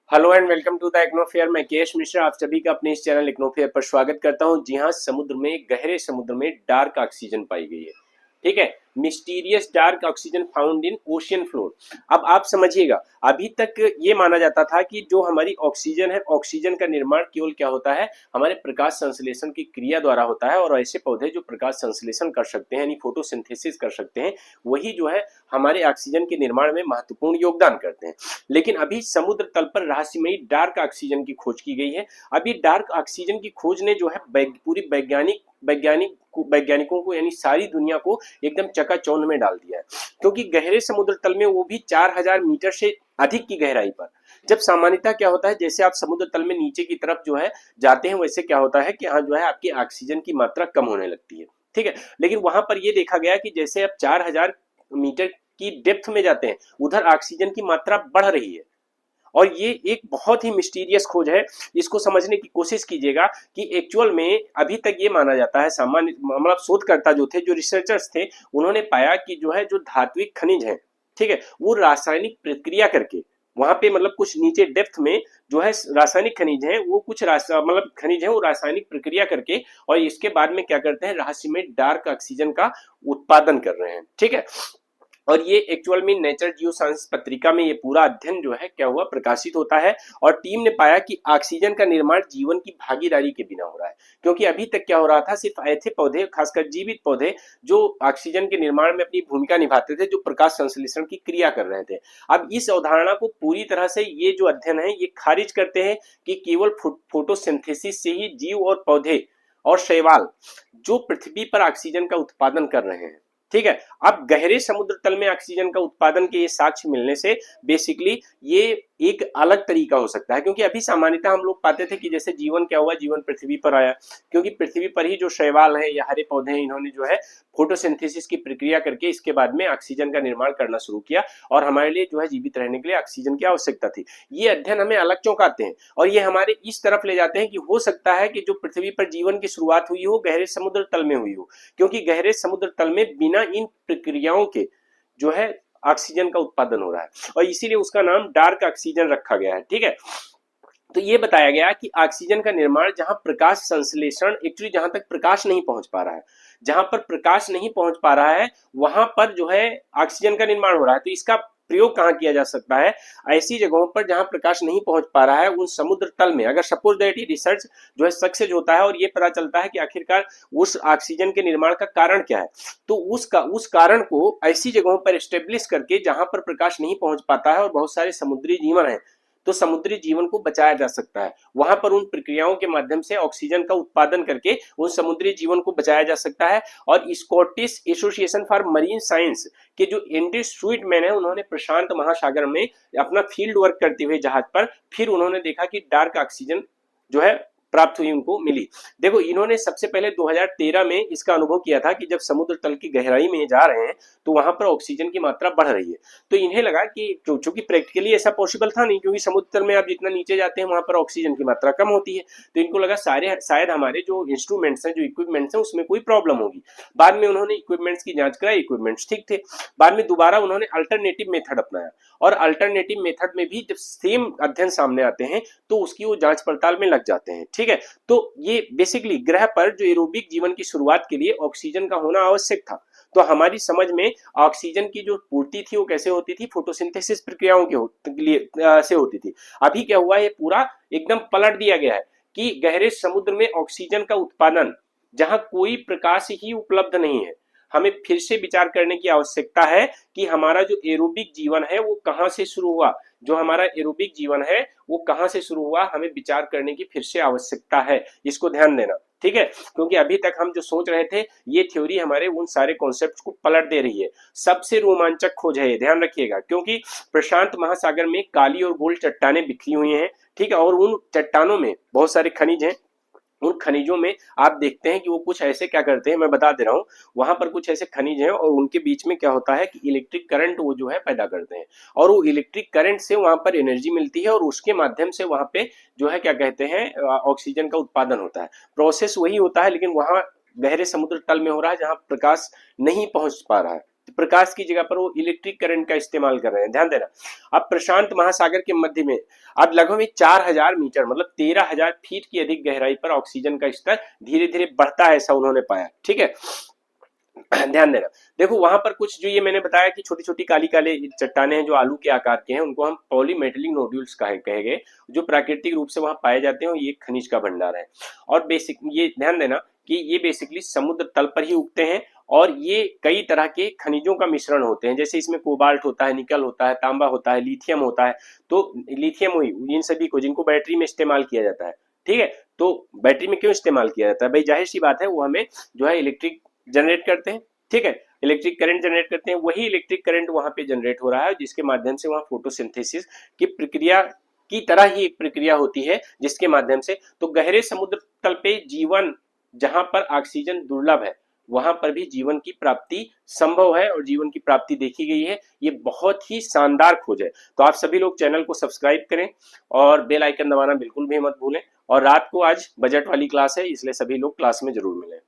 Hello and welcome to the इग्नोफेयर। मैं केश मिश्रा आप सभी का अपने इस चैनल इग्नोफेयर पर स्वागत करता हूं। जी हां, समुद्र में, गहरे समुद्र में डार्क ऑक्सीजन पाई गई है। ठीक है, mysterious dark oxygen found in ocean floor. अब आप समझिएगा, अभी तक ये माना जाता था कि जो हमारी ऑक्सीजन है, ऑक्सीजन का निर्माण केवल क्या होता है, हमारे प्रकाश संश्लेषण की क्रिया द्वारा होता है। और ऐसे पौधे जो प्रकाश संश्लेषण कर सकते हैं, यानी फोटोसिंथेसिस कर सकते हैं, वही जो है हमारे ऑक्सीजन के निर्माण में महत्वपूर्ण योगदान करते हैं। लेकिन अभी समुद्र तल पर रहस्यमयी डार्क ऑक्सीजन की खोज की गई है। अभी डार्क ऑक्सीजन की खोज ने जो है पूरी वैज्ञानिकों को, यानी सारी दुनिया को एकदम चकाचौंध में डाल दिया है। क्योंकि गहरे समुद्र तल में, वो भी 4000 मीटर से अधिक की गहराई पर, जब सामान्यतः क्या होता है, जैसे आप समुद्र तल में नीचे की तरफ जो है जाते हैं, वैसे क्या होता है कि यहाँ जो है आपकी ऑक्सीजन की मात्रा कम होने लगती है। ठीक है, लेकिन वहां पर यह देखा गया कि जैसे आप 4000 मीटर की डेप्थ में जाते हैं, उधर ऑक्सीजन की मात्रा बढ़ रही है। और ये एक बहुत ही मिस्टीरियस खोज है। इसको समझने की कोशिश कीजिएगा कि एक्चुअल में अभी तक ये माना जाता है, सामान्य मतलब शोधकर्ता जो थे, जो रिसर्चर्स थे, उन्होंने पाया कि जो है, जो धात्विक खनिज है, ठीक है, वो रासायनिक प्रक्रिया करके वहां पे, मतलब कुछ नीचे डेप्थ में जो है रासायनिक खनिज है, वो कुछ मतलब खनिज है, वो रासायनिक प्रक्रिया करके और इसके बाद में क्या करते हैं, रहस्यमय डार्क ऑक्सीजन का उत्पादन कर रहे हैं। ठीक है, और ये एक्चुअल में नेचर जियोसाइंस पत्रिका में ये पूरा अध्ययन जो है क्या हुआ, प्रकाशित होता है। और टीम ने पाया कि ऑक्सीजन का निर्माण जीवन की भागीदारी के बिना हो रहा है। क्योंकि अभी तक क्या हो रहा था, सिर्फ ऐसे पौधे, खासकर जीवित पौधे, जो ऑक्सीजन के निर्माण में अपनी भूमिका निभाते थे, जो प्रकाश संश्लेषण की क्रिया कर रहे थे। अब इस अवधारणा को पूरी तरह से ये जो अध्ययन है, ये खारिज करते हैं कि केवल फोटोसिंथेसिस से ही जीव और पौधे और शैवाल जो पृथ्वी पर ऑक्सीजन का उत्पादन कर रहे हैं। ठीक है, अब गहरे समुद्र तल में ऑक्सीजन का उत्पादन के ये साक्ष्य मिलने से बेसिकली ये एक अलग तरीका हो सकता है। क्योंकि अभी सामान्यतः हम लोग पाते थे कि जैसे जीवन क्या हुआ, जीवन पृथ्वी पर आया, क्योंकि पृथ्वी पर ही जो शैवाल है या हरे पौधे हैं, इन्होंने जो है फोटोसिंथेसिस की प्रक्रिया करके इसके बाद में ऑक्सीजन का निर्माण करना शुरू किया। और हमारे लिए जो है जीवित रहने के लिए ऑक्सीजन की आवश्यकता थी। ये अध्ययन हमें अलग चौंकाते हैं और ये हमारे इस तरफ ले जाते हैं कि हो सकता है कि जो पृथ्वी पर जीवन की शुरुआत हुई हो, गहरे समुद्र तल में हुई हो। क्योंकि गहरे समुद्र तल में बिना इन प्रक्रियाओं के जो है ऑक्सीजन का उत्पादन हो रहा है, और इसीलिए उसका नाम डार्क ऑक्सीजन रखा गया है। ठीक है, तो ये बताया गया कि ऑक्सीजन का निर्माण जहां प्रकाश संश्लेषण, एक्चुअली जहां तक प्रकाश नहीं पहुंच पा रहा है, जहां पर प्रकाश नहीं पहुंच पा रहा है, वहां पर जो है ऑक्सीजन का निर्माण हो रहा है। तो इसका प्रयोग कहां किया जा सकता है, ऐसी जगहों पर जहां प्रकाश नहीं पहुंच पा रहा है, उन समुद्र तल में। अगर सपोज दैट ये रिसर्च जो है सक्सेस होता है और ये पता चलता है कि आखिरकार उस ऑक्सीजन के निर्माण का कारण क्या है, तो उस कारण को ऐसी जगहों पर एस्टेब्लिश करके जहां पर प्रकाश नहीं पहुंच पाता है और बहुत सारे समुद्री जीवन है, तो समुद्री जीवन को बचाया जा सकता है। वहां पर उन प्रक्रियाओं के माध्यम से ऑक्सीजन का उत्पादन करके उन समुद्री जीवन को बचाया जा सकता है। और Scottish association for marine science के जो एंडी स्वीटमैन है, उन्होंने प्रशांत महासागर में अपना फील्ड वर्क करते हुए जहाज पर फिर उन्होंने देखा कि डार्क ऑक्सीजन जो है प्राप्त हुई, उनको मिली। देखो, इन्होंने सबसे पहले 2013 में इसका अनुभव किया था कि जब समुद्र तल की गहराई में जा रहे हैं तो वहां पर ऑक्सीजन की मात्रा बढ़ रही है। तो इन्हें लगा कि चूंकि प्रैक्टिकली ऐसा पॉसिबल था नहीं, क्योंकि समुद्र तल में आप जितना नीचे जाते हैं वहां पर ऑक्सीजन की मात्रा कम होती है, तो इनको लगा शायद हमारे जो इंस्ट्रूमेंट्स हैं, जो इक्विपमेंट्स हैं, उसमें कोई प्रॉब्लम होगी। बाद में उन्होंने इक्विपमेंट्स की जांच कराई, इक्विपमेंट्स ठीक थे। बाद में दोबारा उन्होंने अल्टरनेटिव मेथड अपनाया, और अल्टरनेटिव मेथड में भी जब सेम अध्ययन सामने आते हैं तो उसकी वो जांच पड़ताल में लग जाते हैं। ठीक है, तो ये बेसिकली ग्रह पर जो एरोबिक जीवन की शुरुआत के लिए ऑक्सीजन का होना आवश्यक था। तो हमारी समझ में ऑक्सीजन की जो पूर्ति थी वो कैसे होती थी, फोटोसिंथेसिस प्रक्रियाओं के लिए से होती थी। अभी क्या हुआ, ये पूरा एकदम पलट दिया गया है कि गहरे समुद्र में ऑक्सीजन का उत्पादन, जहां कोई प्रकाश ही उपलब्ध नहीं है, हमें फिर से विचार करने की आवश्यकता है कि हमारा जो एरोबिक जीवन है वो कहां से शुरू हुआ। जो हमारा एरोबिक जीवन है वो कहां से शुरू हुआ, हमें विचार करने की फिर से आवश्यकता है। इसको ध्यान देना, ठीक है, क्योंकि अभी तक हम जो सोच रहे थे, ये थ्योरी हमारे उन सारे कॉन्सेप्ट्स को पलट दे रही है। सबसे रोमांचक खोज है ये, ध्यान रखिएगा, क्योंकि प्रशांत महासागर में काली और गोल्ड चट्टानें बिखरी हुई हैं। ठीक है, और उन चट्टानों में बहुत सारे खनिज हैं। उन खनिजों में आप देखते हैं कि वो कुछ ऐसे क्या करते हैं, मैं बता दे रहा हूँ। वहां पर कुछ ऐसे खनिज हैं और उनके बीच में क्या होता है कि इलेक्ट्रिक करंट वो जो है पैदा करते हैं, और वो इलेक्ट्रिक करंट से वहां पर एनर्जी मिलती है, और उसके माध्यम से वहां पे जो है क्या कहते हैं, ऑक्सीजन का उत्पादन होता है। प्रोसेस वही होता है, लेकिन वहां गहरे समुद्र तल में हो रहा है जहां प्रकाश नहीं पहुंच पा रहा है। प्रकाश की जगह पर वो इलेक्ट्रिक करंट का इस्तेमाल कर रहे हैं, ध्यान देना। अब प्रशांत महासागर के मध्य में अब लगभग 4000 मीटर मतलब 13,000 फीट की अधिक गहराई पर ऑक्सीजन का स्तर धीरे धीरे बढ़ता है, ऐसा उन्होंने पाया। ठीक है, ध्यान देना। देखो वहां पर कुछ जो ये मैंने बताया कि छोटी छोटी काली काले चट्टाने हैं जो आलू के आकार के हैं, उनको हम पॉलीमेटेलिक नोड्यूल्स कहे गए, जो प्राकृतिक रूप से वहां पाए जाते हैं और ये खनिज का भंडार है। और बेसिक ये ध्यान देना कि ये बेसिकली समुद्र तल पर ही उगते हैं और ये कई तरह के खनिजों का मिश्रण होते हैं, जैसे इसमें कोबाल्ट होता है, निकल होता है, तांबा होता है, लिथियम होता है। तो लिथियम हुई इन सभी को जिनको बैटरी में इस्तेमाल किया जाता है। ठीक है, तो बैटरी में क्यों इस्तेमाल किया जाता है भाई, जाहिर सी बात है वो हमें जो है इलेक्ट्रिक जनरेट करते हैं। ठीक है, इलेक्ट्रिक करंट जनरेट करते हैं, वही इलेक्ट्रिक करंट वहां पे जनरेट हो रहा है जिसके माध्यम से वहां फोटोसिंथेसिस की प्रक्रिया की तरह ही एक प्रक्रिया होती है, जिसके माध्यम से तो गहरे समुद्र तल पे जीवन, जहां पर ऑक्सीजन दुर्लभ है वहां पर भी जीवन की प्राप्ति संभव है और जीवन की प्राप्ति देखी गई है। ये बहुत ही शानदार खोज है। तो आप सभी लोग चैनल को सब्सक्राइब करें और बेल आइकन दबाना बिल्कुल भी मत भूलें। और रात को आज बजट वाली क्लास है, इसलिए सभी लोग क्लास में जरूर मिलें।